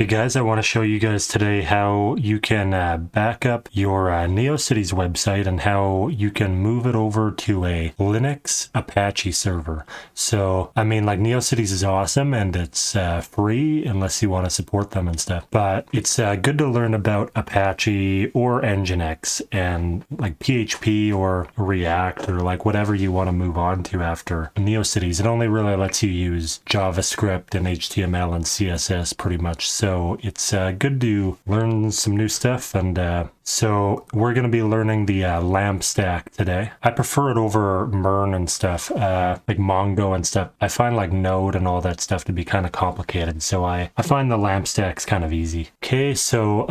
Hey guys, I want to show you guys today how you can back up your Neocities website and how you can move it over to a Linux Apache server. So, I mean, like Neocities is awesome and it's free unless you want to support them and stuff. But it's good to learn about Apache or Nginx and like PHP or React or like whatever you want to move on to after Neocities. It only really lets you use JavaScript and HTML and CSS pretty much. So it's good to learn some new stuff, and so we're going to be learning the LAMP stack today. I prefer it over MERN and stuff, like Mongo and stuff. I find like Node and all that stuff to be kind of complicated, so I find the LAMP stack's kind of easy. Okay, so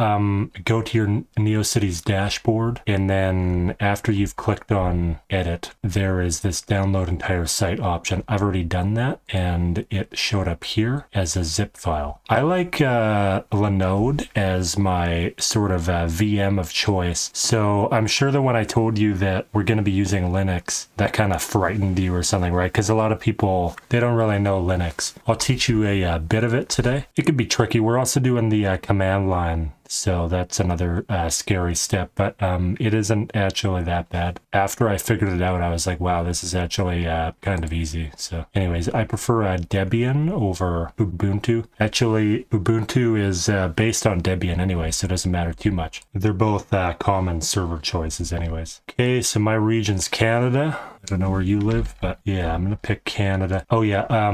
go to your Neocities dashboard, and then after you've clicked on edit, there is this download entire site option. I've already done that, and it showed up here as a zip file. I like Linode as my sort of VM of choice. So I'm sure that when I told you that we're going to be using Linux, that kind of frightened you or something, right? Because a lot of people, they don't really know Linux. I'll teach you a bit of it today. It could be tricky. We're also doing the command line. So that's another scary step, but it isn't actually that bad. After I figured it out, I was like, wow, this is actually kind of easy. So anyways, I prefer Debian over Ubuntu. Actually, Ubuntu is based on Debian anyway, so it doesn't matter too much. They're both common server choices anyways. Okay, so my region's Canada. I don't know where you live, but yeah, I'm going to pick Canada. Oh yeah,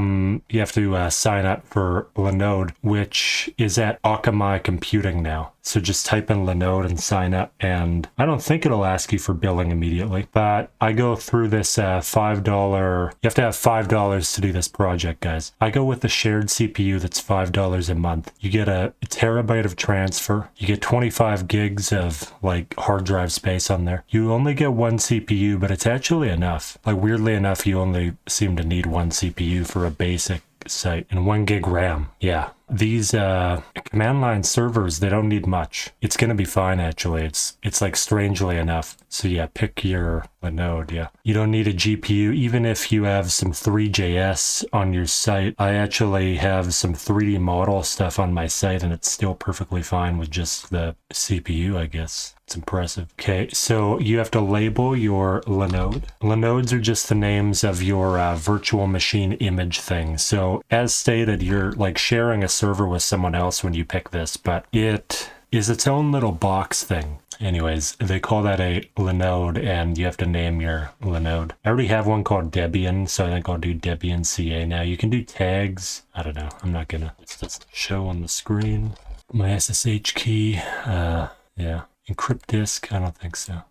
you have to sign up for Linode, which is at Akamai Computing now. So just type in Linode and sign up, and I don't think it'll ask you for billing immediately, but I go through this $5, you have to have $5 to do this project, guys. I go with the shared CPU that's $5 a month. You get a terabyte of transfer, you get 25 gigs of like hard drive space on there. You only get one CPU, but it's actually enough. Like weirdly enough, you only seem to need one CPU for a basic site and 1 gig RAM. Yeah. These command line servers, they don't need much. It's going to be fine, actually. It's like strangely enough. So yeah, pick your Linode, yeah. You don't need a GPU, even if you have some 3JS on your site. I actually have some 3D model stuff on my site, and it's still perfectly fine with just the CPU, I guess. It's impressive. Okay, so you have to label your Linode. Linodes are just the names of your virtual machine image thing. So as stated, you're like sharing a server with someone else when you pick this, but it is its own little box thing. Anyways, they call that a Linode, and you have to name your Linode. I already have one called Debian, so I think I'll do Debian CA now. You can do tags. I don't know. I'm not gonna. Let's show on the screen. My SSH key. Yeah. Encrypt disk? I don't think so.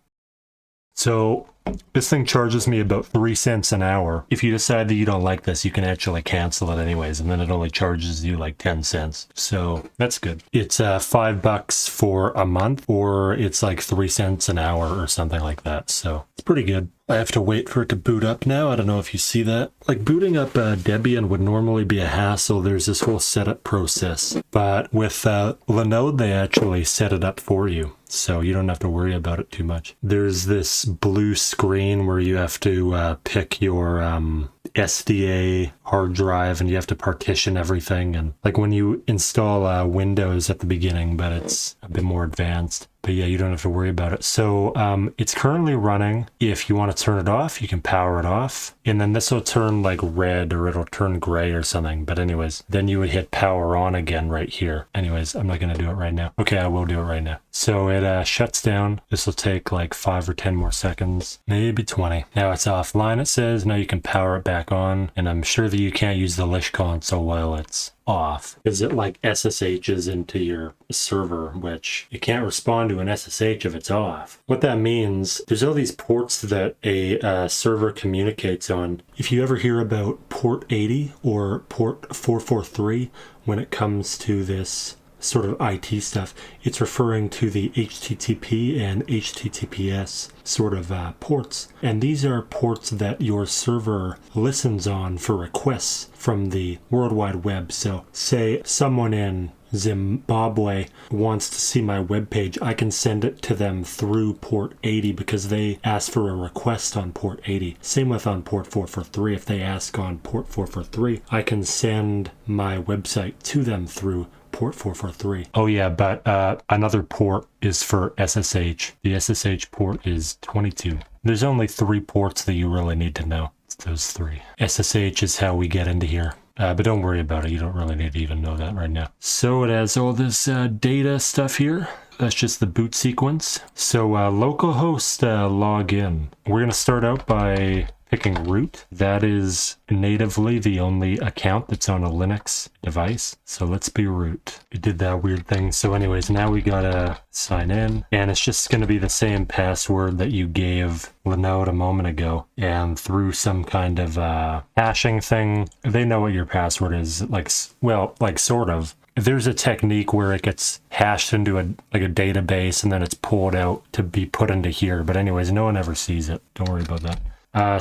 So this thing charges me about 3 cents an hour. If you decide that you don't like this, you can actually cancel it anyways, and then it only charges you like 10 cents. So that's good. It's $5 for a month, or it's like 3 cents an hour or something like that. So it's pretty good. I have to wait for it to boot up now. I don't know if you see that. Like booting up Debian would normally be a hassle. There's this whole setup process. But with Linode, they actually set it up for you. So you don't have to worry about it too much. There's this blue screen where you have to pick your SDA hard drive, and you have to partition everything. And like when you install Windows at the beginning, but it's a bit more advanced. But yeah, you don't have to worry about it. So it's currently running. If you want to turn it off, you can power it off. And then this will turn like red, or it'll turn gray or something. But anyways, then you would hit power on again right here. Anyways, I'm not going to do it right now. Okay, I will do it right now. So it shuts down. This will take like 5 or 10 more seconds, maybe 20. Now it's offline, it says. Now you can power it back on. And I'm sure that you can't use the Lish console while it's off, because it like SSHs into your server, which you can't respond to an SSH if it's off. What that means, there's all these ports that a server communicates on. If you ever hear about port 80 or port 443 when it comes to this sort of IT stuff, it's referring to the HTTP and HTTPS sort of ports. And these are ports that your server listens on for requests from the World Wide Web. So say someone in Zimbabwe wants to see my web page, I can send it to them through port 80 because they asked for a request on port 80. Same with on port 443. If they ask on port 443, I can send my website to them through port 443. Oh yeah, but another port is for SSH. The SSH port is 22. There's only 3 ports that you really need to know. It's those 3. SSH is how we get into here. But don't worry about it. You don't really need to even know that right now. So it has all this data stuff here. That's just the boot sequence. So localhost login. We're going to start out by picking root. That is natively the only account that's on a Linux device. So let's be root. It did that weird thing. So anyways, now we gotta sign in, and it's just going to be the same password that you gave Linode a moment ago. And through some kind of hashing thing, they know what your password is. Like sort of. There's a technique where it gets hashed into a database and then it's pulled out to be put into here. But anyways, no one ever sees it. Don't worry about that.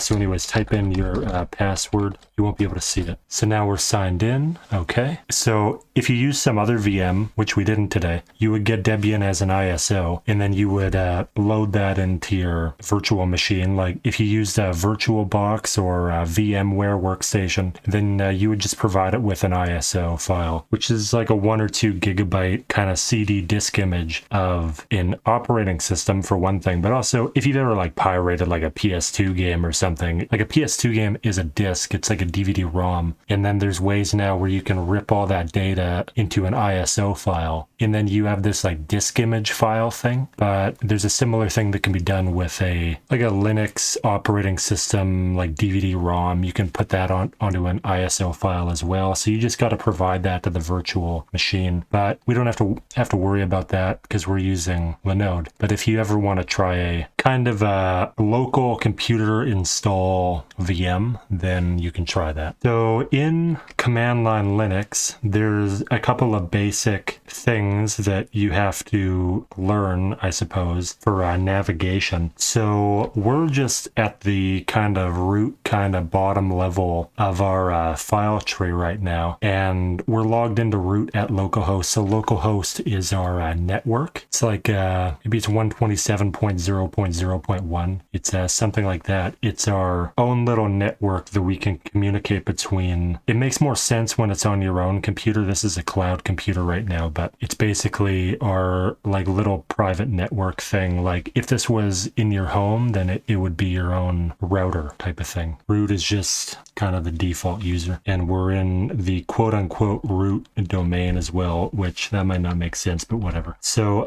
So anyways, type in your password. You won't be able to see it. So now we're signed in. Okay. So if you use some other VM, which we didn't today, you would get Debian as an ISO, and then you would load that into your virtual machine. Like if you used a VirtualBox or a VMware workstation, then you would just provide it with an ISO file, which is like a 1 or 2 gigabyte kind of CD disk image of an operating system for one thing. But also if you've ever like pirated like a PS2 game or something, like a PS2 game is a disk. It's like a DVD-ROM. And then there's ways now where you can rip all that data into an ISO file. And then you have this like disk image file thing. But there's a similar thing that can be done with a Linux operating system, like DVD-ROM. You can put that onto an ISO file as well. So you just got to provide that to the virtual machine. But we don't have to worry about that because we're using Linode. But if you ever want to try a kind of a local computer install VM, then you can try that. So in command line Linux, there's a couple of basic things that you have to learn, I suppose, for navigation. So we're just at the kind of root, kind of bottom level of our file tree right now, and we're logged into root at localhost. So localhost is our network. It's like maybe it's 127.0.0.1. It's something like that. It's our own little network that we can communicate between. It makes more sense when it's on your own computer. This is a cloud computer right now, but it's basically our like little private network thing. Like if this was in your home, then it would be your own router type of thing. Root is just kind of the default user, and we're in the quote unquote root domain as well, which that might not make sense, but whatever. So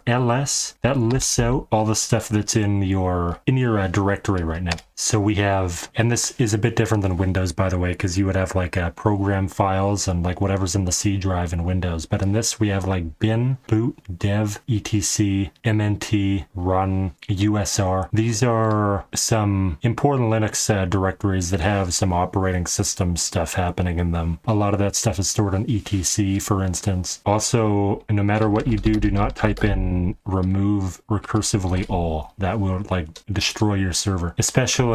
ls, that lists out all the stuff that's in your directory right now. So we have, and this is a bit different than Windows, by the way, because you would have like program files and like whatever's in the C drive in Windows. But in this, we have like bin, boot, dev, etc, mnt, run, usr. These are some important Linux directories that have some operating system stuff happening in them. A lot of that stuff is stored in etc, for instance. Also, no matter what you do not type in remove recursively all. That will like destroy your server, especially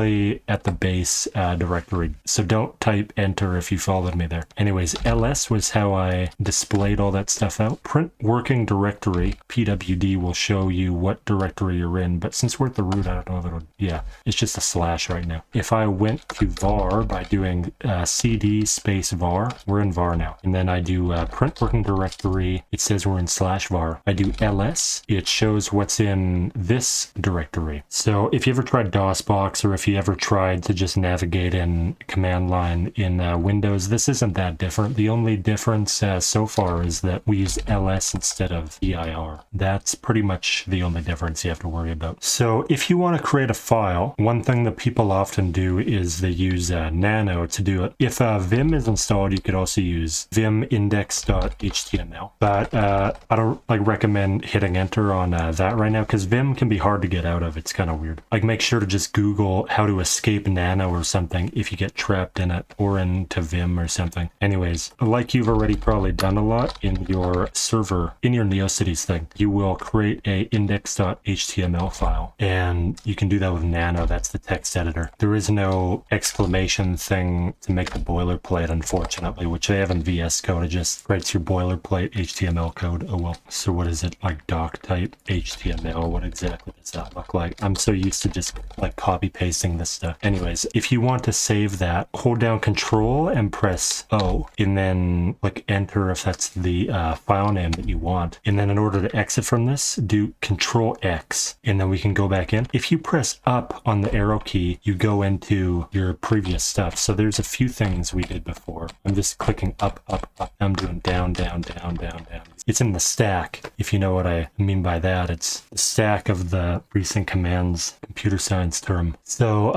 at the base directory. So don't type enter if you followed me there. Anyways, ls was how I displayed all that stuff out. Print working directory, pwd, will show you what directory you're in, but since we're at the root, I don't know if it'll, yeah, it's just a slash right now. If I went to var by doing cd space var, we're in var now. And then I do print working directory, it says we're in /var. I do ls, it shows what's in this directory. So if you ever tried DOSBox, or if you ever tried to just navigate in command line in Windows, this isn't that different. The only difference so far is that we use ls instead of dir. That's pretty much the only difference you have to worry about. So if you want to create a file, one thing that people often do is they use nano to do it. If Vim is installed, you could also use vim index.html, but I don't recommend hitting enter on that right now because Vim can be hard to get out of. It's kind of weird. Like make sure to just Google how to escape nano or something if you get trapped in it, or into Vim or something. Anyways, like you've already probably done a lot in your server, in your Neocities thing, you will create a index.html file, and you can do that with nano. That's the text editor. There is no exclamation same thing to make the boilerplate, unfortunately, which they have in VS Code. It just writes your boilerplate HTML code. Oh well. So what is it, like doc type HTML? What exactly does that look like? I'm so used to just like copy pasting this stuff. Anyways, if you want to save that, hold down Control and press O, and then like enter if that's the file name that you want. And then in order to exit from this, do Control X, and then we can go back in. If you press up on the arrow key, you go into your previous stuff. So there's a few things we did before. I'm just clicking up, up, up. I'm doing down, down, down, down, down. It's in the stack, if you know what I mean by that. It's the stack of the recent commands, computer science term. So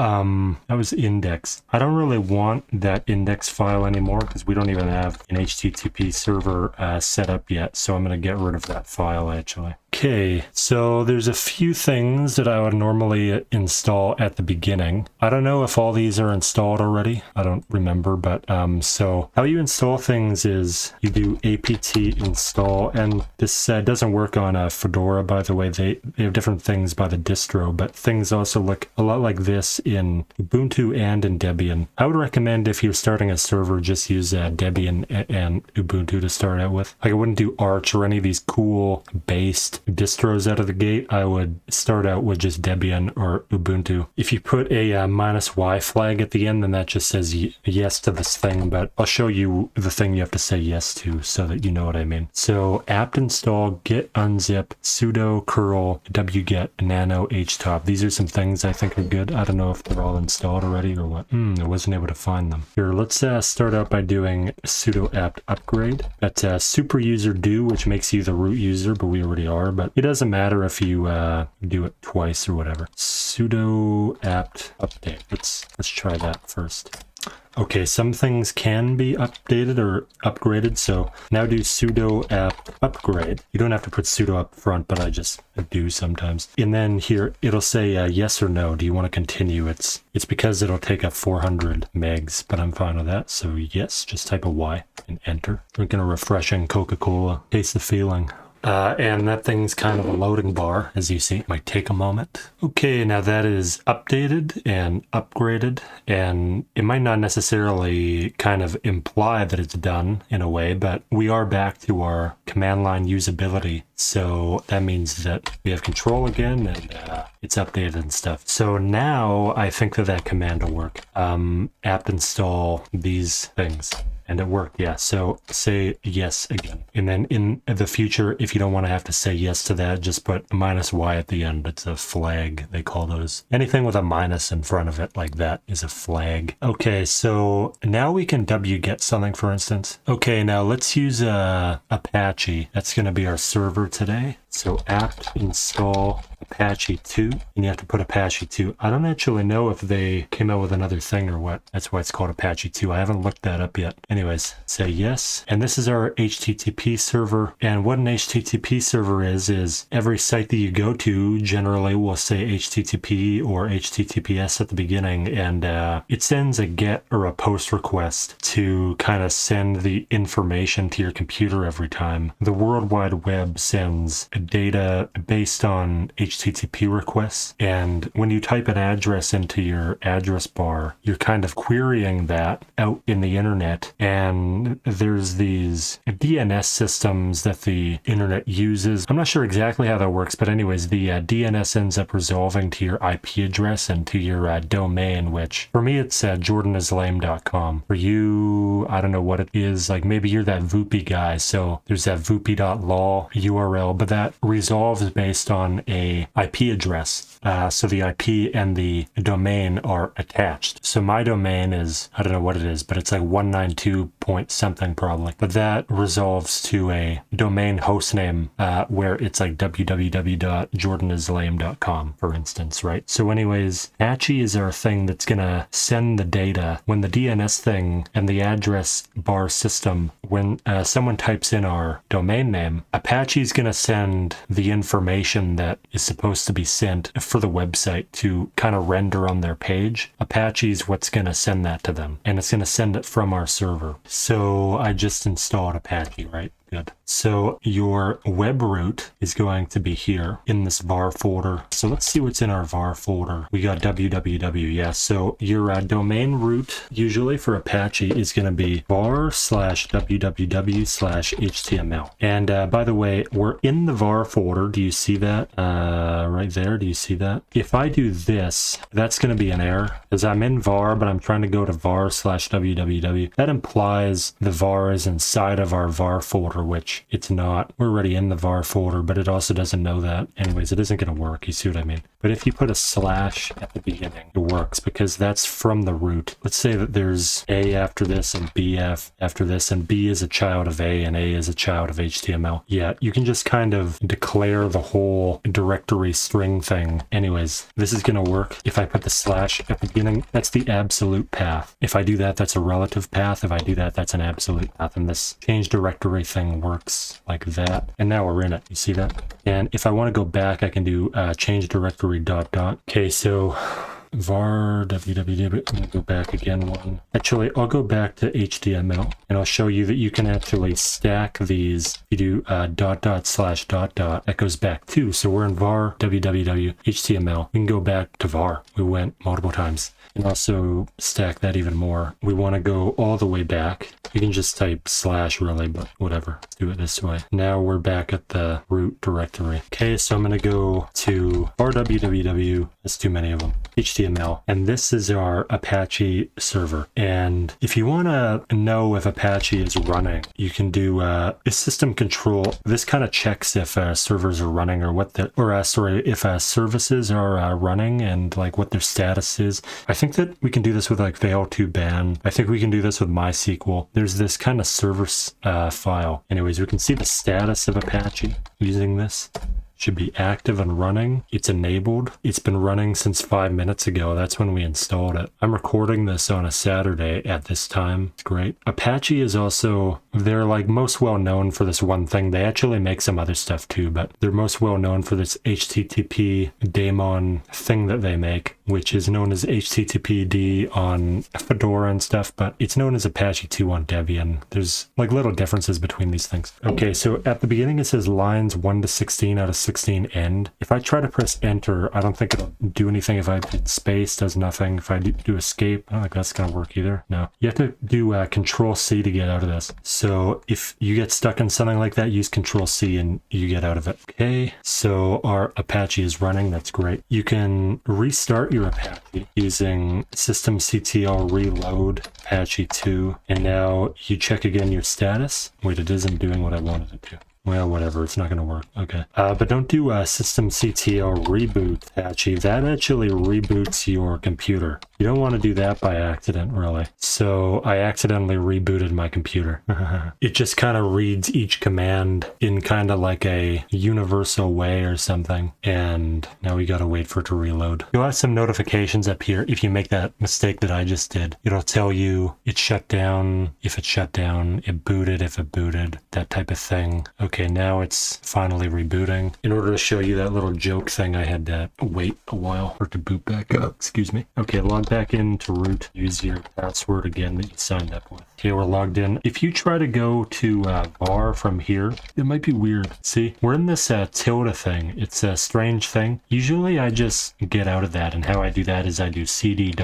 that was index. I don't really want that index file anymore because we don't even have an HTTP server set up yet. So I'm going to get rid of that file actually. Okay, so there's a few things that I would normally install at the beginning. I don't know if all these are installed already. I don't remember, but so how you install things is you do apt install, and this doesn't work on Fedora, by the way. They have different things by the distro, but things also look a lot like this in Ubuntu and in Debian. I would recommend if you're starting a server, just use Debian and Ubuntu to start out with. Like I wouldn't do Arch or any of these cool based distros out of the gate. I would start out with just Debian or Ubuntu. If you put a -y flag at the end, then that just says yes to this thing, but I'll show you the thing you have to say yes to so that you know what I mean. So apt install git unzip sudo curl wget nano htop. These are some things I think are good. I don't know if they're all installed already or what. I wasn't able to find them. Here, let's start out by doing sudo apt upgrade. That's super user do, which makes you the root user, but we already are. But it doesn't matter if you do it twice or whatever. Sudo apt update. Let's try that first. Okay, some things can be updated or upgraded, so now do sudo apt upgrade. You don't have to put sudo up front, but I just do sometimes. And then here, it'll say yes or no. Do you want to continue? It's because it'll take up 400 megs, but I'm fine with that. So yes, just type a Y and enter. Drinking a refreshing Coca-Cola. Taste the feeling. And that thing's kind of a loading bar, as you see. It might take a moment. Okay, now that is updated and upgraded, and it might not necessarily kind of imply that it's done in a way, but we are back to our command line usability. So that means that we have control again, and it's updated and stuff. So now I think that command will work. Apt install these things. And it worked, yeah. So say yes again. And then in the future, if you don't want to have to say yes to that, just put a -y at the end. It's a flag, they call those. Anything with a minus in front of it like that is a flag. Okay, so now we can wget something, for instance. Okay, now let's use Apache. That's going to be our server today. So apt install Apache 2, and you have to put Apache 2. I don't actually know if they came out with another thing or what. That's why it's called Apache 2. I haven't looked that up yet. Anyways, say yes. And this is our HTTP server. And what an HTTP server is every site that you go to generally will say HTTP or HTTPS at the beginning, and it sends a GET or a POST request to kind of send the information to your computer every time. The World Wide Web sends data based on HTTP requests, and when you type an address into your address bar, you're kind of querying that out in the internet, and there's these DNS systems that the internet uses. I'm not sure exactly how that works, but anyways, the DNS ends up resolving to your IP address and to your domain, which for me it's jordanislame.com. For you, I don't know what it is, like maybe you're that Voopy guy, so there's that voopy.law URL, but that resolves based on a IP address. So the IP and the domain are attached. So my domain is, I don't know what it is, but it's like 192 point something probably. But that resolves to a domain hostname where it's like www.jordanislame.com, for instance, right? So anyways, Apache is our thing that's going to send the data. When the DNS thing and the address bar system, when someone types in our domain name, Apache is going to send the information that is supposed to be sent for the website to kind of render on their page. Apache is what's going to send that to them, and it's going to send it from our server. So I just installed Apache, right? good. So your web root is going to be here in this var folder. So let's see what's in our var folder. We got www. Yeah, so your domain root usually for Apache is going to be var/www/html. And by the way, we're in the var folder. Do you see that right there? Do you see that? If I do this, that's going to be an error because I'm in var, but I'm trying to go to var/www. That implies the var is inside of our var folder, which it's not. We're already in the var folder, but it also doesn't know that. Anyways, it isn't going to work. You see what I mean? But if you put a slash at the beginning, it works because that's from the root. Let's say that there's A after this and BF after this, and B is a child of A and A is a child of HTML. Yeah, you can just kind of declare the whole directory string thing. Anyways, this is going to work. If I put the slash at the beginning, that's the absolute path. If I do that, that's a relative path. If I do that, that's an absolute path. And this change directory thing works like that. And now we're in it. You see that? And if I want to go back, I can do change directory ... Okay, so var www. I'm going to go back again one. Actually, I'll go back to HTML and I'll show you that you can actually stack these. You do ... That goes back too. So we're in var www HTML. We can go back to var. We went multiple times. And also stack that even more. We want to go all the way back. You can just type slash really, but whatever. Do it this way. Now we're back at the root directory. Okay, so I'm going to go to var www. That's too many of them. HTML. And this is our Apache server. And if you want to know if Apache is running, you can do a system control. This kind of checks if servers are running or what the, or sorry, if services are running and like what their status is. I think that we can do this with like fail2ban. I think we can do this with MySQL. There's this kind of server file. Anyways, we can see the status of Apache using this. Should be active and running. It's enabled. It's been running since 5 minutes ago. That's when we installed it. I'm recording this on a Saturday at this time. It's great. Apache is also, they're like most well known for this one thing. They actually make some other stuff too, but they're most well known for this HTTP daemon thing that they make, which is known as HTTPD on Fedora and stuff, but it's known as Apache 2 on Debian. There's like little differences between these things. Okay, so at the beginning it says lines 1 to 16 out of 16 end. If I try to press enter, I don't think it'll do anything. If I hit space, does nothing. If I do escape, I don't think that's going to work either. No. You have to do Control C to get out of this. So if you get stuck in something like that, use Control C and you get out of it. Okay, so our Apache is running. That's great. You can restart your Apache using systemctl reload Apache 2. And now you check again your status. Wait, it isn't doing what I wanted it to. Well, whatever, it's not going to work. Okay. But don't do systemctl reboot Apache. That actually reboots your computer. You don't want to do that by accident, really. So I accidentally rebooted my computer. It just kind of reads each command in kind of like a universal way or something. And now we got to wait for it to reload. You'll have some notifications up here if you make that mistake that I just did. It'll tell you it shut down, if it shut down, it booted, if it booted, that type of thing. Okay, now it's finally rebooting. In order to show you that little joke thing, I had to wait a while for it to boot back up. Excuse me. Okay, log back into root. Use your password again that you signed up with. Okay, we're logged in. If you try to go to var from here, it might be weird. See, we're in this tilde thing. It's a strange thing. Usually I just get out of that, and how I do that is I do cd ...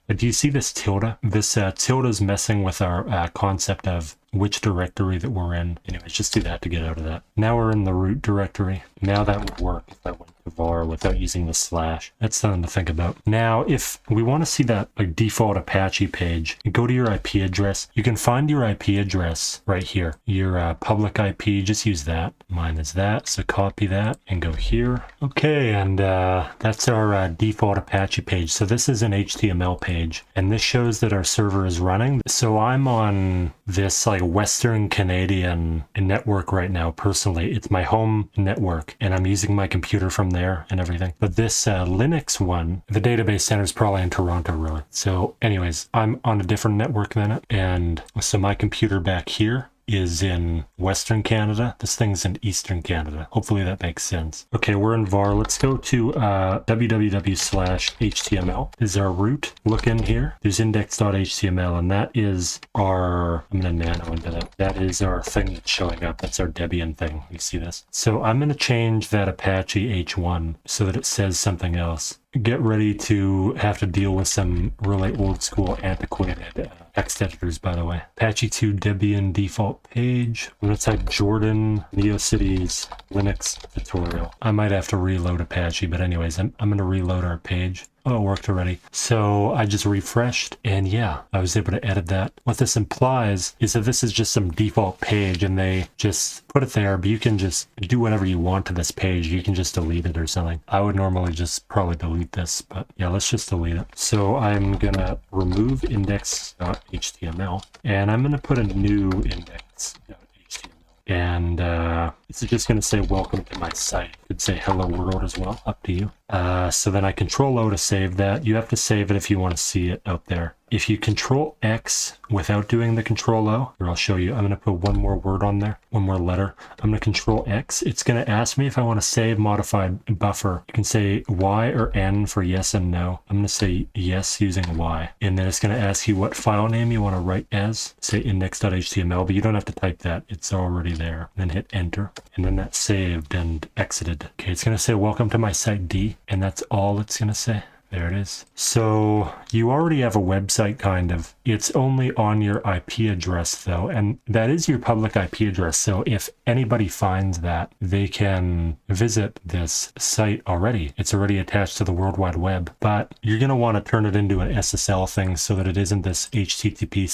But do you see this tilde? This tilde is messing with our concept of which directory that we're in. Anyways, just do that to get out of that. Now we're in the root directory. Now that would work if I went to var without using the slash. That's something to think about. Now, if we want to see that like default Apache page, go to your IP address. You can find your IP address right here. Your public IP, just use that. Mine is that, so copy that and go here. Okay, and that's our default Apache page. So this is an HTML page, and this shows that our server is running. So I'm on this like Western Canadian network right now. Personally, it's my home network, and I'm using my computer from there and everything. But this Linux one, the database center is probably in Toronto, really. So anyways, I'm on a different network than it, and so my computer back here is in Western Canada. This thing's in Eastern Canada. Hopefully that makes sense. Okay, we're in var. Let's go to www/html. This is our root. Look in here. There's index.html, and that is our, I'm going to nano into that. That is our thing that's showing up. That's our Debian thing. You see this? So I'm going to change that Apache H1 so that it says something else. Get ready to have to deal with some really old school antiquated text editors, by the way. Apache 2 Debian default page. I'm going to type Jordan Neocities Linux tutorial. I might have to reload Apache, but anyways, I'm going to reload our page. Oh, it worked already. So I just refreshed, and yeah, I was able to edit that. What this implies is that this is just some default page, and they just put it there, but you can just do whatever you want to this page. You can just delete it or something. I would normally just probably delete this, but yeah, let's just delete it. So I'm gonna remove index.html, and I'm gonna put a new index.html. And it's just going to say welcome to my site. It could say hello world as well, up to you. So then I control O to save that. You have to save it if you want to see it out there. If you control X without doing the control O, here I'll show you. I'm going to put one more word on there, one more letter. I'm going to control X. It's going to ask me if I want to save modified buffer. You can say Y or N for yes and no. I'm going to say yes using Y. And then it's going to ask you what file name you want to write as. Say index.html, but you don't have to type that. It's already there. Then hit enter. And then that's saved and exited. Okay, it's going to say welcome to my site D. And that's all it's going to say. There it is. So you already have a website, kind of. It's only on your IP address, though, and that is your public IP address. So if anybody finds that, they can visit this site already. It's already attached to the World Wide Web, but you're going to want to turn it into an SSL thing so that it isn't this HTTP/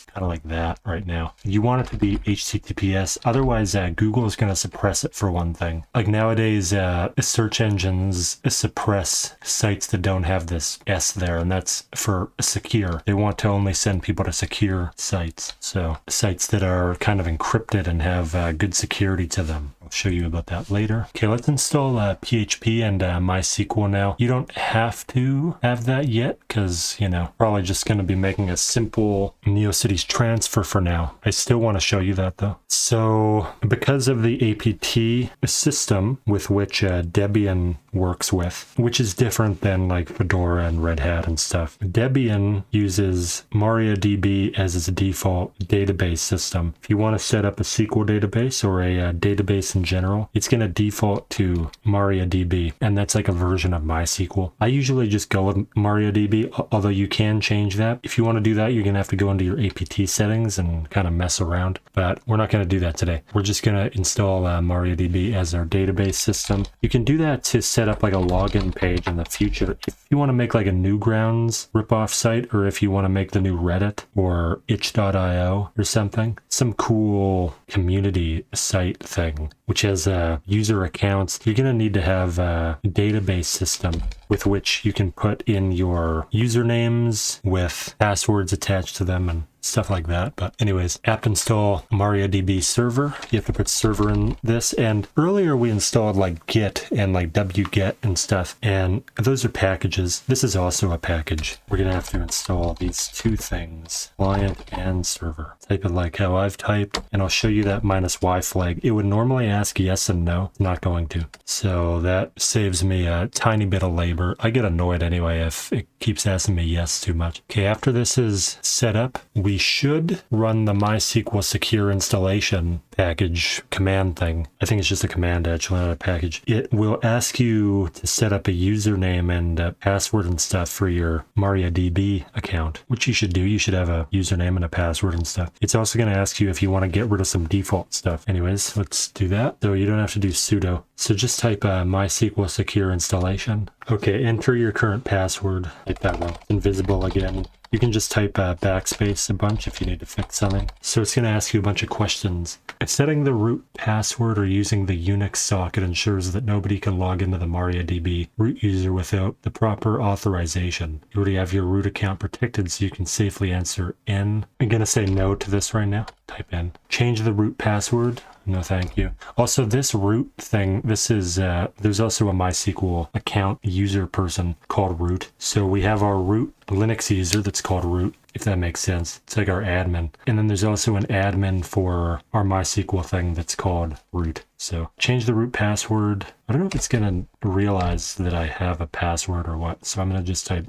kind of like that right now. You want it to be HTTPS. Otherwise, Google is going to suppress it for one thing. Like nowadays, search engines suppress sites that don't have this S there, and that's for secure. They want to only send people to secure sites. So sites that are kind of encrypted and have good security to them. I'll show you about that later. Okay, let's install PHP and MySQL now. You don't have to have that yet because, you know, probably just going to be making a simple Neocities transfer for now. I still want to show you that though. So because of the APT system with which Debian works with, which is different than like Fedora and Red Hat and stuff. Debian uses MariaDB as its default database system. If you want to set up a SQL database or a database in general, it's going to default to MariaDB, and that's like a version of MySQL. I usually just go with MariaDB, although you can change that. If you want to do that, you're going to have to go into your APT settings and kind of mess around, but we're not going to do that today. We're just going to install MariaDB as our database system. You can do that to set up like a login page in the future. If you want to make like a Newgrounds ripoff site, or if you want to make the new Reddit or itch.io or something, some cool community site thing, which has user accounts, you're going to need to have a database system with which you can put in your usernames with passwords attached to them and stuff like that. But anyways, apt install MariaDB server. You have to put server in this. And earlier we installed like git and like wget and stuff, and those are packages. This is also a package. We're gonna have to install these two things, client and server. Type it like how I've typed, and I'll show you that -y flag. It would normally ask yes and no, not going to. So that saves me a tiny bit of labor. I get annoyed anyway if it keeps asking me yes too much. Okay, after this is set up, we should run the MySQL secure installation package command thing. I think it's just a command actually, not a package. It will ask you to set up a username and password and stuff for your MariaDB account, which you should do. You should have a username and a password and stuff. It's also going to ask you if you want to get rid of some default stuff. Anyways, let's do that. So you don't have to do sudo. So just type MySQL secure installation. Okay, enter your current password. Type that one. Invisible again. You can just type backspace a bunch if you need to fix something. So it's going to ask you a bunch of questions. Setting the root password or using the Unix socket ensures that nobody can log into the MariaDB root user without the proper authorization. You already have your root account protected, so you can safely answer N. I'm going to say no to this right now. Type N. Change the root password. No, thank you. Also, this root thing, this is, there's also a MySQL account user person called root. So we have our root Linux user that's called root, if that makes sense. It's like our admin. And then there's also an admin for our MySQL thing that's called root. So change the root password. I don't know if it's going to realize that I have a password or what. So I'm going to just type,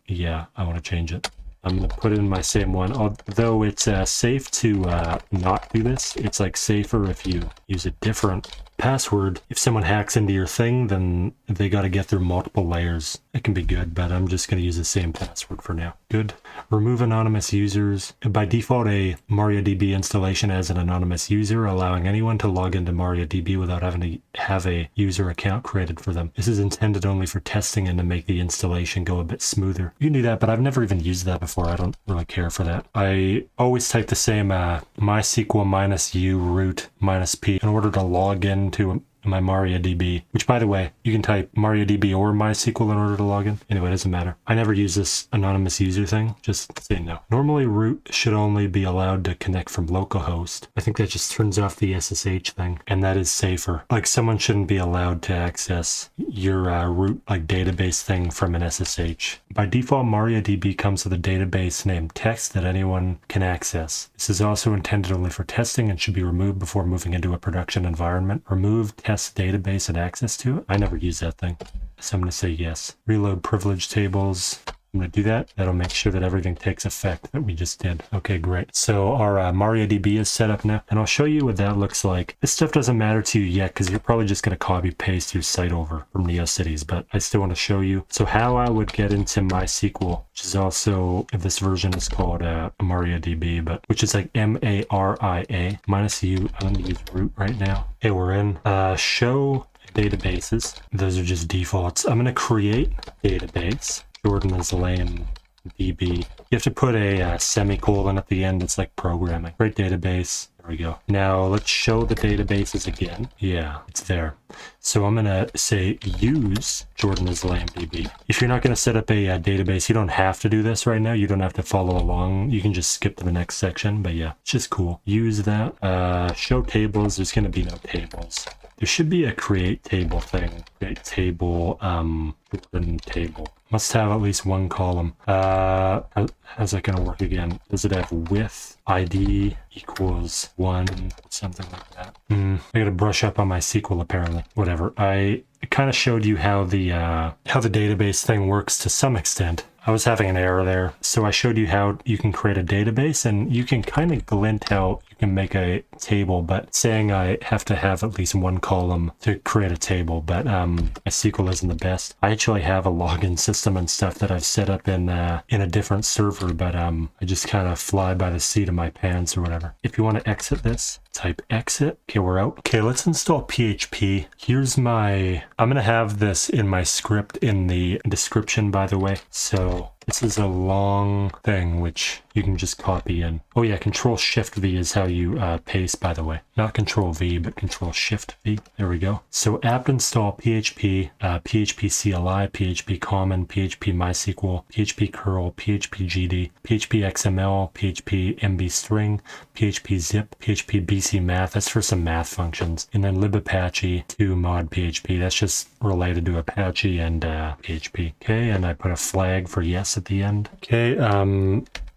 yeah, I want to change it. I'm going to put in my same one, although it's safe to not do this. It's like safer if you use a different password. If someone hacks into your thing, then they got to get through multiple layers. It can be good, but I'm just going to use the same password for now. Good. Remove anonymous users. By default, a MariaDB installation as an anonymous user, allowing anyone to log into MariaDB without having to have a user account created for them. This is intended only for testing and to make the installation go a bit smoother. You can do that, but I've never even used that before. I don't really care for that. I always type the same MySQL -u root -p in order to log into my MariaDB, which, by the way, you can type MariaDB or MySQL in order to log in. Anyway, it doesn't matter. I never use this anonymous user thing. Just say no. Normally, root should only be allowed to connect from localhost. I think that just turns off the SSH thing, and that is safer. Like, someone shouldn't be allowed to access your root, like, database thing from an SSH. By default, MariaDB comes with a database named text that anyone can access. This is also intended only for testing and should be removed before moving into a production environment. Remove test database and access to it. I never use that thing, so I'm going to say yes. Reload privilege tables. I'm going to do that. That'll make sure that everything takes effect that we just did. Okay, great. So our MariaDB is set up now, and I'll show you what that looks like. This stuff doesn't matter to you yet because you're probably just going to copy paste your site over from Neocities, but I still want to show you. So how I would get into MySQL, which is also, this version is called MariaDB, but which is like MARIA -u. I'm going to use root right now. Okay, we're in show databases. Those are just defaults. I'm going to create database. Jordan is lame DB. You have to put a semicolon at the end. It's like programming. Create database. There we go. Now let's show the databases again. Yeah, it's there. So I'm going to say use Jordan is lame DB. If you're not going to set up a database, you don't have to do this right now. You don't have to follow along. You can just skip to the next section. But yeah, it's just cool. Use that. Show tables. There's going to be no tables. There should be a create table thing. Create table, Jordan table. Must have at least one column. How's that going to work again? Does it have width, ID equals 1, something like that? I got to brush up on my SQL apparently. Whatever. I kind of showed you how the database thing works to some extent. I was having an error there. So I showed you how you can create a database, and you can kind of glint how you can make a table, but saying I have to have at least one column to create a table, but my SQL isn't the best. I actually have a login system and stuff that I've set up in a different server, but I just kind of fly by the seat of my pants or whatever. If you want to exit this, type exit. Okay, we're out. Okay, let's install PHP. Here's I'm going to have this in my script in the description, by the way. So this is a long thing, which you can just copy in. Oh yeah, Control-Shift-V is how you paste, by the way. Not Control-V, but Control-Shift-V. There we go. So apt install PHP, php-cli, php-common, php-mysql, php-curl, php-gd, php-xml, php-mbstring, php-zip, php-bcmath. That's for some math functions. And then libapache to mod PHP. That's just related to Apache and PHP. Okay, and I put a flag for yes at the end. Okay,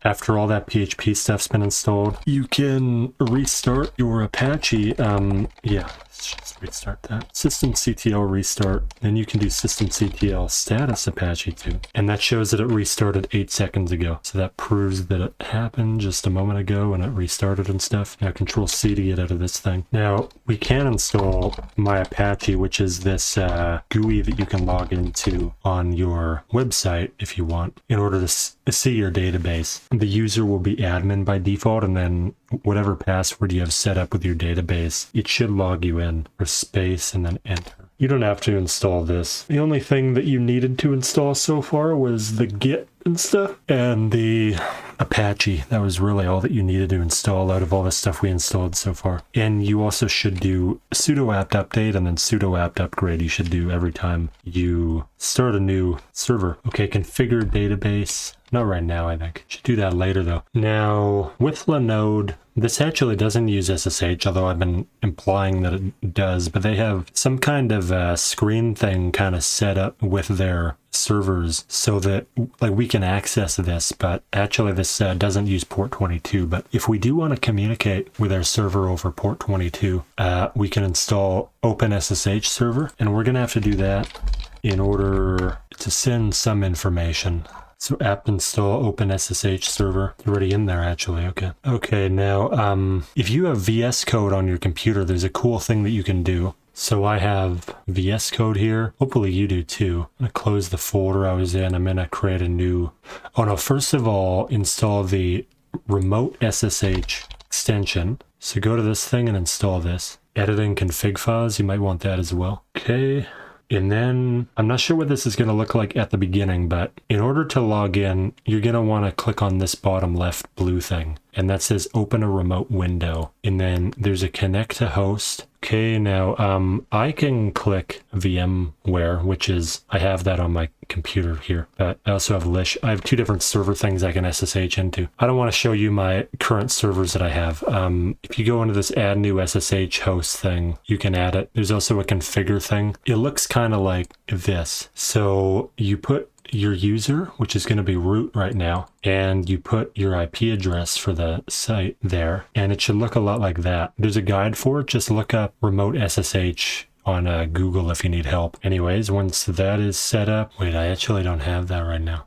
after all that PHP stuff's been installed, you can restart your Apache. Yeah, let's just restart that. Systemctl restart. Then you can do systemctl status Apache too. And that shows that it restarted 8 seconds ago. So that proves that it happened just a moment ago and it restarted and stuff. Now Control-C to get out of this thing. Now we can install my Apache, which is this GUI that you can log into on your website if you want, in order to see your database. The user will be admin by default, and then whatever password you have set up with your database, it should log you in. For space and then enter. You don't have to install this. The only thing that you needed to install so far was the Git and stuff and the Apache. That was really all that you needed to install out of all the stuff we installed so far. And you also should do sudo apt update and then sudo apt upgrade. You should do every time you start a new server. Okay, configure database. Not right now, I think. Should do that later though. Now with Linode, this actually doesn't use SSH, although I've been implying that it does, but they have some kind of screen thing kind of set up with their servers so that like we can access this, but actually this doesn't use port 22. But if we do want to communicate with our server over port 22, we can install OpenSSH server, and we're going to have to do that in order to send some information. So apt install OpenSSH server. It's already in there actually. Okay, now if you have VS Code on your computer, there's a cool thing that you can do. So I have VS Code here. Hopefully you do too. I'm gonna close the folder I was in. I'm gonna create a new, oh no, first of all, install the remote SSH extension. So go to this thing and install this. Editing config files, you might want that as well. Okay. And then I'm not sure what this is going to look like at the beginning, but in order to log in, you're going to want to click on this bottom left blue thing. And that says open a remote window. And then there's a connect to host. Okay, now I can click VMware, which is, I have that on my computer here, but I also have Lish. I have two different server things I can SSH into. I don't want to show you my current servers that I have. If you go into this add new SSH host thing, you can add it. There's also a configure thing. It looks kind of like this. So you put your user, which is going to be root right now, and you put your IP address for the site there, and it should look a lot like that. There's a guide for it. Just look up remote SSH on Google if you need help. Anyways, once that is set up, wait, I actually don't have that right now.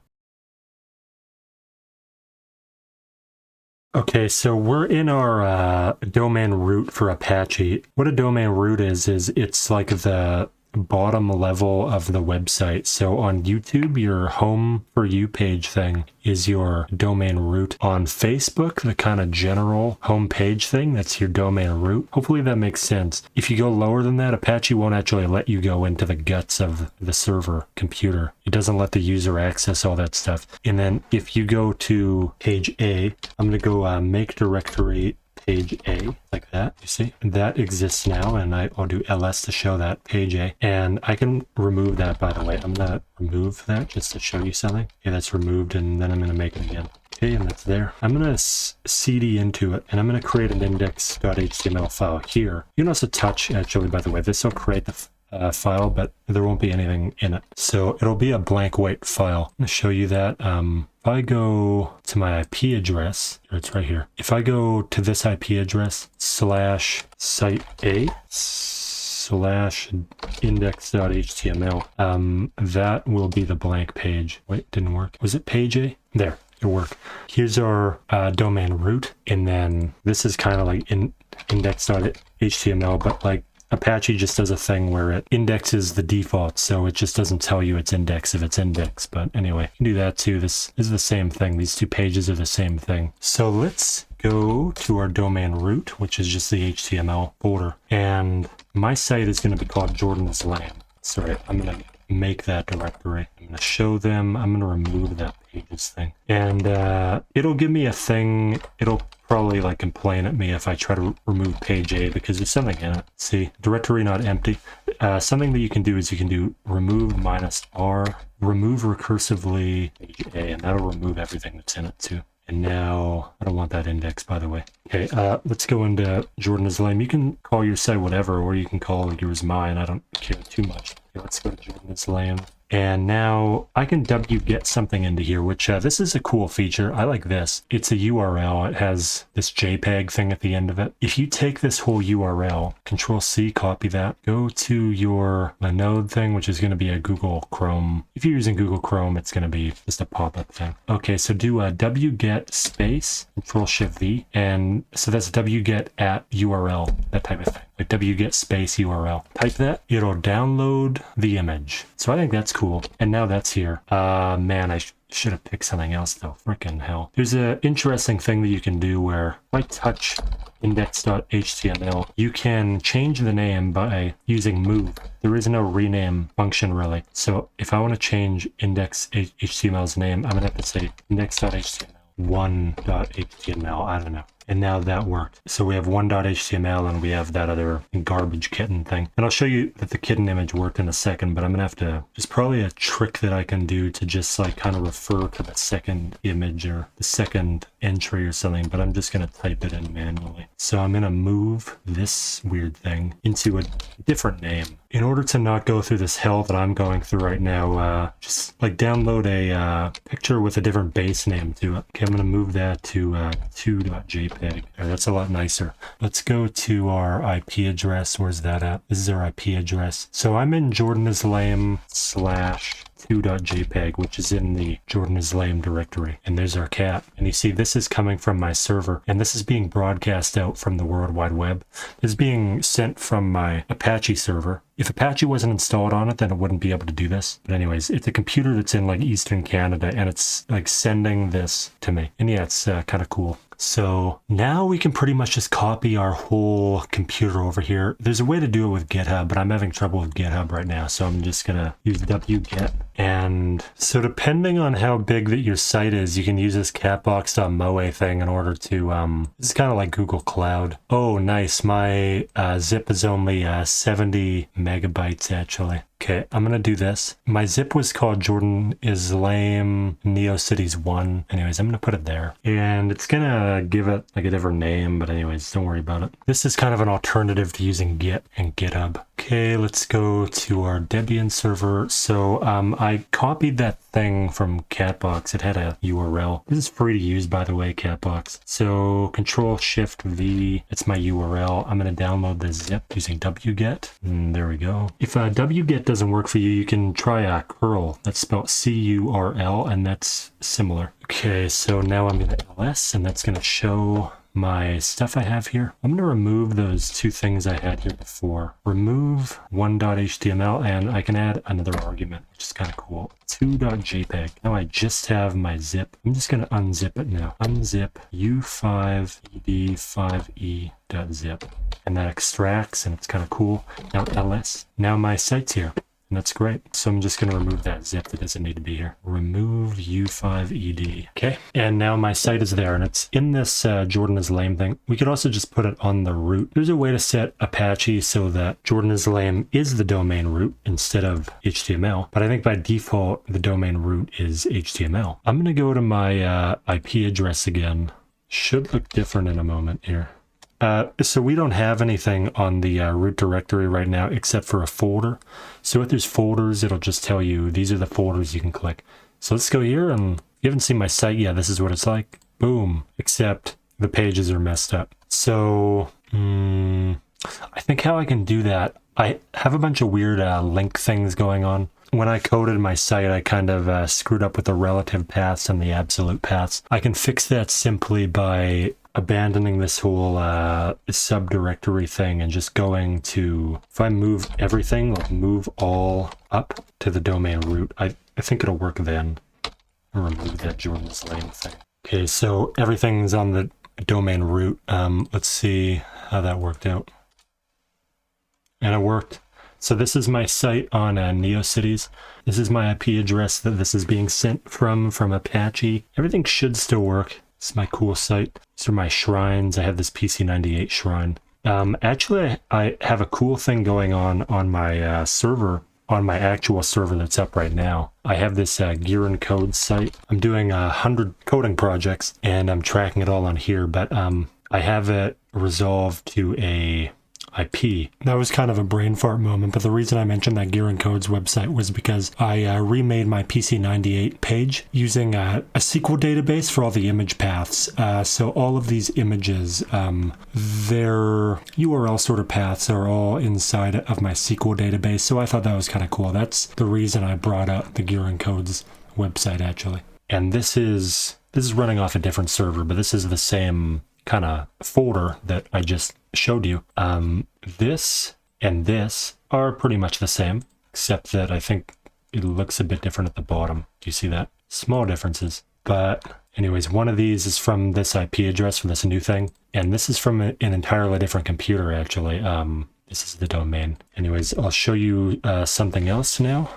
Okay, so we're in our domain root for Apache. What a domain root is it's like the bottom level of the website. So on YouTube, your home for you page thing is your domain root. On Facebook, the kind of general home page thing, that's your domain root. Hopefully that makes sense. If you go lower than that, Apache won't actually let you go into the guts of the server computer. It doesn't let the user access all that stuff. And then if you go to page A, I'm going to go make directory page A, like that, you see? That exists now, and I'll do ls to show that page A. And I can remove that, by the way. I'm gonna remove that just to show you something. Okay, that's removed, and then I'm gonna make it again. Okay, and that's there. I'm gonna cd into it, and I'm gonna create an index.html file here. You can also touch, actually, by the way, this will create the file, but there won't be anything in it. So it'll be a blank white file. I'm gonna show you that. If I go to my IP address, it's right here. If I go to this IP address /site A /index.html, that will be the blank page. Wait, didn't work. Was it page A? There, it worked. Here's our domain root, and then this is kind of like index.html, but like Apache just does a thing where it indexes the default, so it just doesn't tell you it's index if it's index. But anyway, you can do that too. This is the same thing. These two pages are the same thing. So let's go to our domain root, which is just the HTML folder. And my site is going to be called Jordan's Land. Sorry, I'm going to make that directory. I'm going to show them. I'm going to remove that pages thing. And it'll give me a thing. It'll probably like complain at me if I try to remove page A because there's something in it. See, directory not empty. Something that you can do is you can do remove -r, remove recursively page A, and that'll remove everything that's in it too. And now, I don't want that index, by the way. Okay, let's go into Jordan's Land. You can call your site whatever, or you can call yours mine. I don't care too much. Okay, let's go to Jordan's Land. And now I can wget something into here, which this is a cool feature. I like this. It's a URL. It has this JPEG thing at the end of it. If you take this whole URL, Control-C, copy that, go to your Linode thing, which is going to be a Google Chrome. If you're using Google Chrome, it's going to be just a pop-up thing. Okay, so do a wget space, Control-Shift-V, and so that's wget at URL, that type of thing. Like wget space URL. Type that, it'll download the image. So I think that's cool. And now that's here. Man, I should have picked something else though. Frickin' hell. There's an interesting thing that you can do where if I touch index.html, you can change the name by using move. There is no rename function really. So if I want to change index.html's name, I'm gonna have to say index.html 1.html. I don't know. And now that worked. So we have 1.html and we have that other garbage kitten thing. And I'll show you that the kitten image worked in a second, but I'm gonna have to, there's probably a trick that I can do to just like kind of refer to the second image or the second entry or something, but I'm just gonna type it in manually. So I'm gonna move this weird thing into a different name. in order to not go through this hell that I'm going through right now, just like download a picture with a different base name to it. Okay, I'm going to move that to 2.jpg. That's a lot nicer. Let's go to our IP address. Where's that at? This is our IP address. So I'm in jordanisLame/2.jpg, which is in the Jordan is Lame directory. And there's our cat. And you see this is coming from my server, and this is being broadcast out from the World Wide Web. This is being sent from my Apache server. If Apache wasn't installed on it, then it wouldn't be able to do this. But anyways, it's a computer that's in like Eastern Canada, and it's like sending this to me. And yeah, it's kind of cool. So now we can pretty much just copy our whole computer over here. There's a way to do it with GitHub, but I'm having trouble with GitHub right now. So I'm just going to use wget. And so depending on how big that your site is, you can use this catbox.moe thing in order to, this is kind of like Google Cloud. Oh, nice. My zip is only 70 megabytes actually. Okay, I'm gonna do this. My zip was called Jordan is Lame Neocities 1. Anyways, I'm gonna put it there. And it's gonna give it like a different name, but anyways, don't worry about it. This is kind of an alternative to using Git and GitHub. Okay, let's go to our Debian server. So I copied that thing from Catbox. It had a URL. This is free to use, by the way, Catbox. So Control-Shift-V, it's my URL. I'm gonna download the zip using wget. And there we go. If wget doesn't work for you, you can try curl. That's spelled C-U-R-L, and that's similar. Okay, so now I'm gonna ls, and that's gonna show my stuff I have here. I'm going to remove those two things I had here before. Remove 1.html, and I can add another argument, which is kind of cool. 2.jpg. Now I just have my zip. I'm just going to unzip it now. Unzip u5ed5e.zip. And that extracts, and it's kind of cool. Now ls. Now my site's here. And that's great. So I'm just going to remove that zip that doesn't need to be here. Remove u5ed. Okay. And now my site is there, and it's in this Jordan is Lame thing. We could also just put it on the root. There's a way to set Apache so that Jordan is Lame is the domain root instead of HTML. But I think by default, the domain root is HTML. I'm going to go to my IP address again. Should look different in a moment here. So we don't have anything on the root directory right now except for a folder. So if there's folders, it'll just tell you these are the folders you can click. So let's go here, and if you haven't seen my site yet, this is what it's like. Boom. Except the pages are messed up. So I think how I can do that, I have a bunch of weird link things going on. When I coded my site, I kind of screwed up with the relative paths and the absolute paths. I can fix that simply by abandoning this whole subdirectory thing and just going to, if I move everything, like move all up to the domain root, I think it'll work then. I'll remove that Jordan's Lame thing. Okay, so everything's on the domain root. Let's see how that worked out. And it worked. So this is my site on Neocities. This is my IP address that this is being sent from Apache. Everything should still work. It's my cool site. These are my shrines. I have this PC98 shrine. Actually, I have a cool thing going on my server, on my actual server that's up right now. I have this Gear and Code site. I'm doing 100 coding projects, and I'm tracking it all on here, but I have it resolved to a IP. That was kind of a brain fart moment, but the reason I mentioned that Gear and Code's website was because I remade my PC98 page using a SQL database for all the image paths. So all of these images, their URL sorter paths are all inside of my SQL database. So I thought that was kind of cool. That's the reason I brought up the Gear and Code's website actually. And this is running off a different server, but this is the same kind of folder that I just showed you. This and this are pretty much the same, except that I think it looks a bit different at the bottom. Do you see that? Small differences. But anyways, one of these is from this IP address from this new thing, and this is from an entirely different computer actually. This is the domain. Anyways, I'll show you something else now.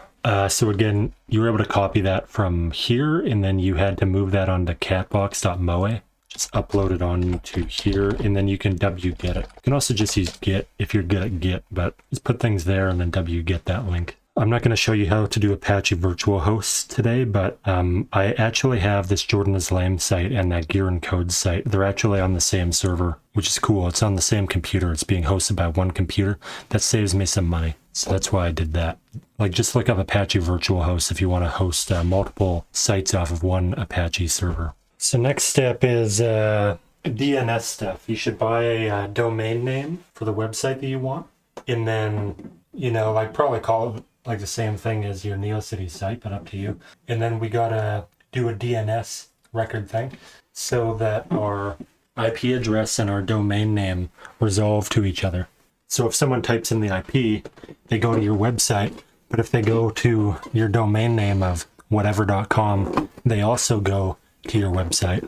So again, you were able to copy that from here, and then you had to move that onto catbox.moe. Just upload it on to here, and then you can wget it. You can also just use Git if you're good at Git, but just put things there and then wget that link. I'm not going to show you how to do Apache virtual hosts today, but I actually have this Jordan is Lame site and that Gear and Code site. They're actually on the same server, which is cool. It's on the same computer. It's being hosted by one computer. That saves me some money. So that's why I did that. Like, just look up Apache Virtual Host if you want to host multiple sites off of one Apache server. So next step is DNS stuff. You should buy a domain name for the website that you want. And then, you know, like probably call it like the same thing as your Neocities site, but up to you. And then we got to do a DNS record thing so that our IP address and our domain name resolve to each other. So if someone types in the IP, they go to your website, but if they go to your domain name of whatever.com, they also go to your website.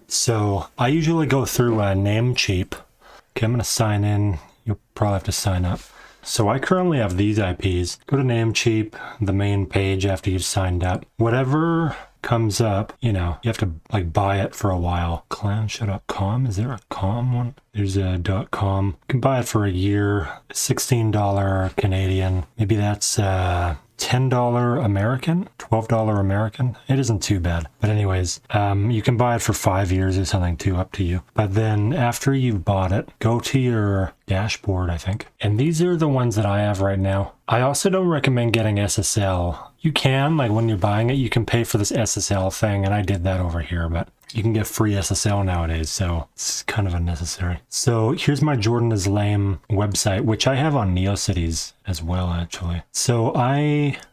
So I usually go through Namecheap. Okay, I'm going to sign in. You'll probably have to sign up. So I currently have these IPs. Go to Namecheap, the main page after you've signed up. Whatever comes up, you know, you have to like buy it for a while. Clamshow.com, is there a com one? There's a .com. You can buy it for a year, $16 Canadian. Maybe that's $10 American, $12 American. It isn't too bad. But anyways, you can buy it for 5 years or something too, up to you. But then after you've bought it, go to your dashboard, I think. And these are the ones that I have right now. I also don't recommend getting SSL. You can, like when you're buying it, you can pay for this SSL thing, and I did that over here, but you can get free SSL nowadays, so it's kind of unnecessary. So here's my Jordan is Lame website, which I have on Neocities as well, actually. So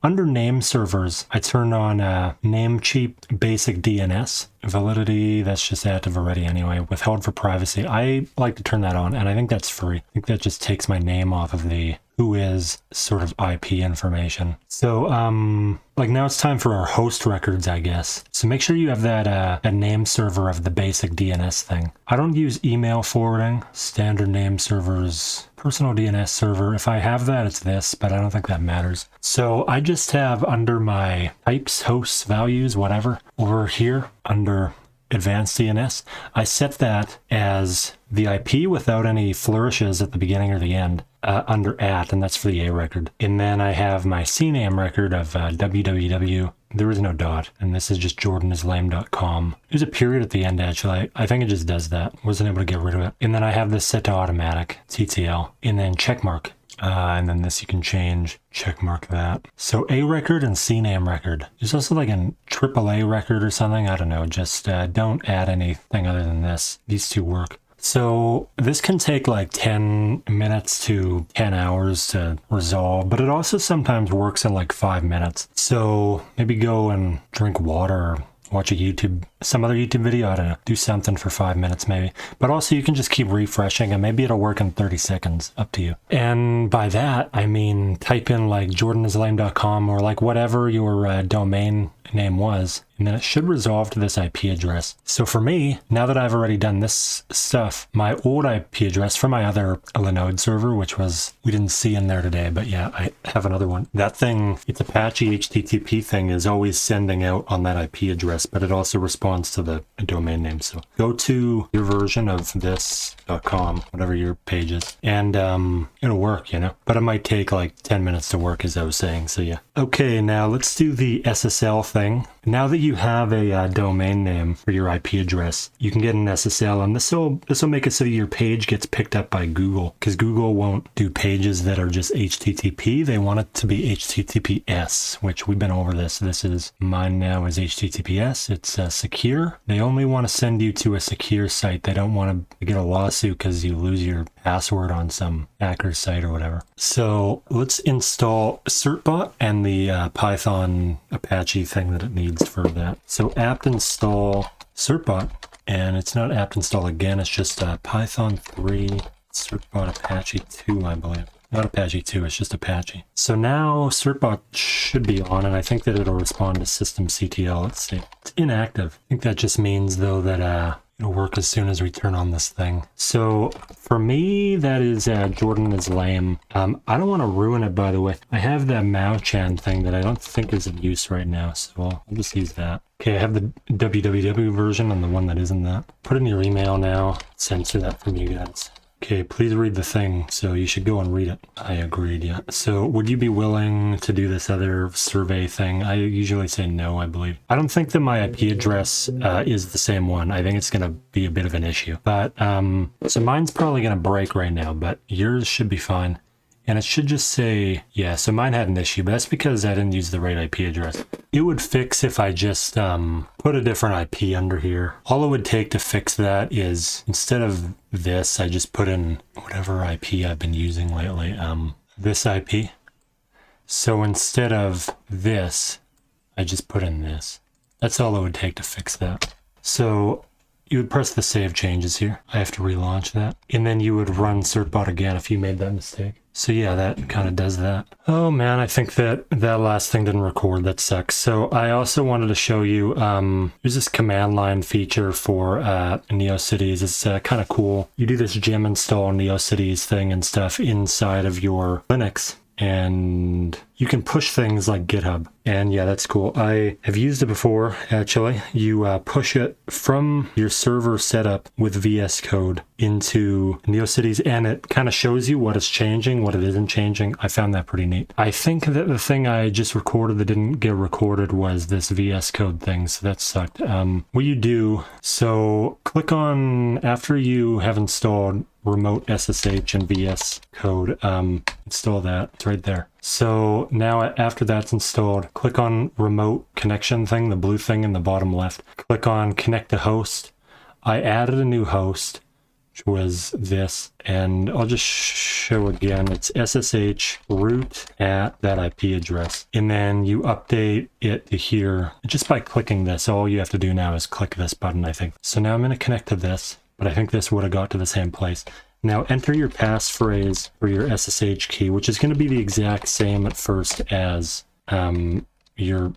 under name servers, I turned on Namecheap basic DNS. Validity, that's just active already anyway. Withheld for privacy. I like to turn that on, and I think that's free. I think that just takes my name off of the who is sort of IP information. So, like now it's time for our host records, I guess. So make sure you have that a name server of the basic DNS thing. I don't use email forwarding, standard name servers, personal DNS server. If I have that, it's this, but I don't think that matters. So I just have under my types, hosts, values, whatever, over here under advanced DNS, I set that as the IP without any flourishes at the beginning or the end under @ and that's for the A record. And then I have my CNAME record of www. There is no dot, and this is just jordanislame.com. There's a period at the end, actually. I think it just does that. Wasn't able to get rid of it. And then I have this set to automatic, TTL, and then checkmark. And then this you can change, checkmark that. So A record and CNAME record. There's also like a AAA record or something. I don't know. Just don't add anything other than this. These two work. So this can take like 10 minutes to 10 hours to resolve, but it also sometimes works in like 5 minutes. So maybe go and drink water or watch some other YouTube video, I don't know, do something for 5 minutes maybe. But also you can just keep refreshing and maybe it'll work in 30 seconds, up to you. And by that, I mean, type in like jordanislame.com or like whatever your domain name was, and then it should resolve to this IP address. So for me, now that I've already done this stuff, my old IP address for my other Linode server, which we didn't see in there today, but yeah, I have another one. That thing, it's Apache HTTP thing, is always sending out on that IP address, but it also responds to the domain name. So go to your version of this.com, whatever your page is, and it'll work, you know, but it might take like 10 minutes to work, as I was saying. So yeah. Okay, now let's do the SSL thing. Now that you have a domain name for your IP address, you can get an SSL, and this will make it so your page gets picked up by Google, because Google won't do pages that are just HTTP. They want it to be HTTPS, which we've been over this. This is mine now is HTTPS. It's secure. They only want to send you to a secure site. They don't want to get a lawsuit because you lose your password on some hacker site or whatever. So let's install Certbot and the Python Apache thing that it needs for that. So apt install Certbot, and it's not apt install again, it's just Python 3 Certbot Apache 2, I believe. Not Apache 2, it's just Apache. So now Certbot should be on, and I think that it'll respond to systemctl. Let's see. It's inactive. I think that just means, though, that it'll work as soon as we turn on this thing. So for me, that is Jordan is lame. I don't want to ruin it, by the way. I have that Maochan thing that I don't think is in use right now, so I'll just use that. Okay, I have the www version and the one that isn't that. Put in your email now. Censor that from you guys. Okay, please read the thing, so you should go and read it. I agreed, yeah. So would you be willing to do this other survey thing? I usually say no, I believe. I don't think that my IP address is the same one. I think it's going to be a bit of an issue. But, so mine's probably going to break right now, but yours should be fine. And it should just say, yeah, so mine had an issue, but that's because I didn't use the right IP address. It would fix if I just put a different IP under here. All it would take to fix that is, instead of this, I just put in whatever IP I've been using lately, this IP. So instead of this, I just put in this. That's all it would take to fix that. So you would press the save changes here. I have to relaunch that. And then you would run Certbot again if you made that mistake. So yeah, that kind of does that. Oh man, I think that last thing didn't record. That sucks. So I also wanted to show you, there's this command line feature for Neocities. It's kind of cool. You do this gem install Neocities thing and stuff inside of your Linux. And you can push things like GitHub. And yeah, that's cool. I have used it before, actually. You push it from your server setup with VS Code into Neocities, and it kind of shows you what is changing, what it isn't changing. I found that pretty neat. I think that the thing I just recorded that didn't get recorded was this VS Code thing, so that sucked. What you do, so click on, after you have installed remote SSH and VS Code, install that. It's right there. So now after that's installed, click on remote connection thing, the blue thing in the bottom left. Click on connect to host. I added a new host, which was this, and I'll just show again. It's SSH root at that IP address. And then you update it to here just by clicking this. All you have to do now is click this button, I think. So now I'm going to connect to this, but I think this would have got to the same place. Now enter your passphrase for your SSH key, which is going to be the exact same at first as your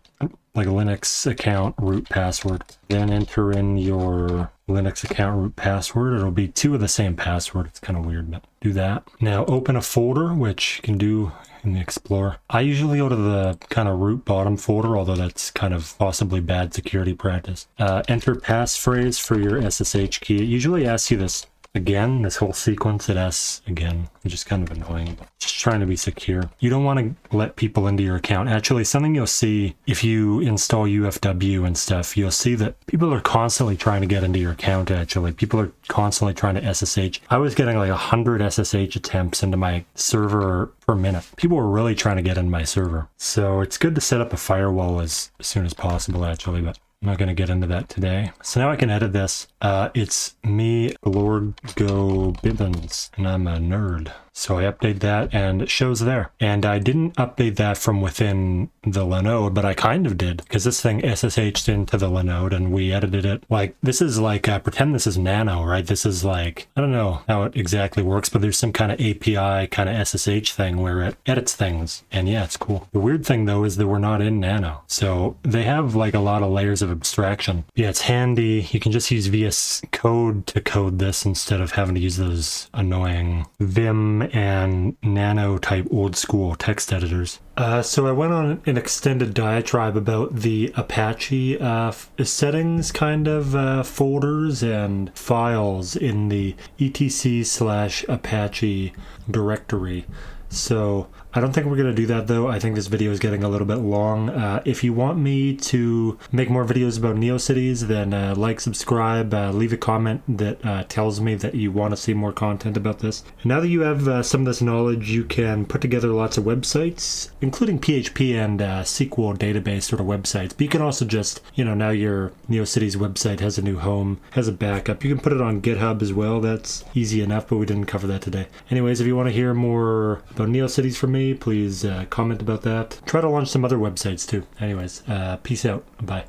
like Linux account root password. Then enter in your Linux account root password. It'll be two of the same password. It's kind of weird, but do that. Now open a folder, which you can do in the Explorer. I usually go to the kind of root bottom folder, although that's kind of possibly bad security practice. Enter passphrase for your SSH key. It usually asks you this again, this whole sequence it asks again, which is kind of annoying. Just trying to be secure. You don't want to let people into your account. Actually, something you'll see if you install UFW and stuff, you'll see that people are constantly trying to get into your account, actually. People are constantly trying to SSH. I was getting like 100 SSH attempts into my server per minute. People were really trying to get in my server. So it's good to set up a firewall as soon as possible, actually, but I'm not going to get into that today. So now I can edit this. It's me, Lord Go Bibbins, and I'm a nerd. So I update that and it shows there. And I didn't update that from within the Linode, but I kind of did, because this thing SSH'd into the Linode and we edited it. Like, this is like, pretend this is Nano, right? This is like, I don't know how it exactly works, but there's some kind of API kind of SSH thing where it edits things. And yeah, it's cool. The weird thing though is that we're not in Nano. So they have like a lot of layers of abstraction. Yeah, it's handy. You can just use VS Code to code this instead of having to use those annoying Vim and Nano type old school text editors. So I went on an extended diatribe about the Apache settings kind of folders and files in the etc/Apache directory. So I don't think we're going to do that though. I think this video is getting a little bit long. If you want me to make more videos about Neocities, then like, subscribe, leave a comment that tells me that you want to see more content about this. And now that you have some of this knowledge, you can put together lots of websites, including PHP and SQL database sort of websites. But you can also just, now your Neocities website has a new home, has a backup. You can put it on GitHub as well. That's easy enough, but we didn't cover that today. Anyways, if you want to hear more about Neocities from me, please comment about that. Try to launch some other websites too. Anyways, peace out. Bye.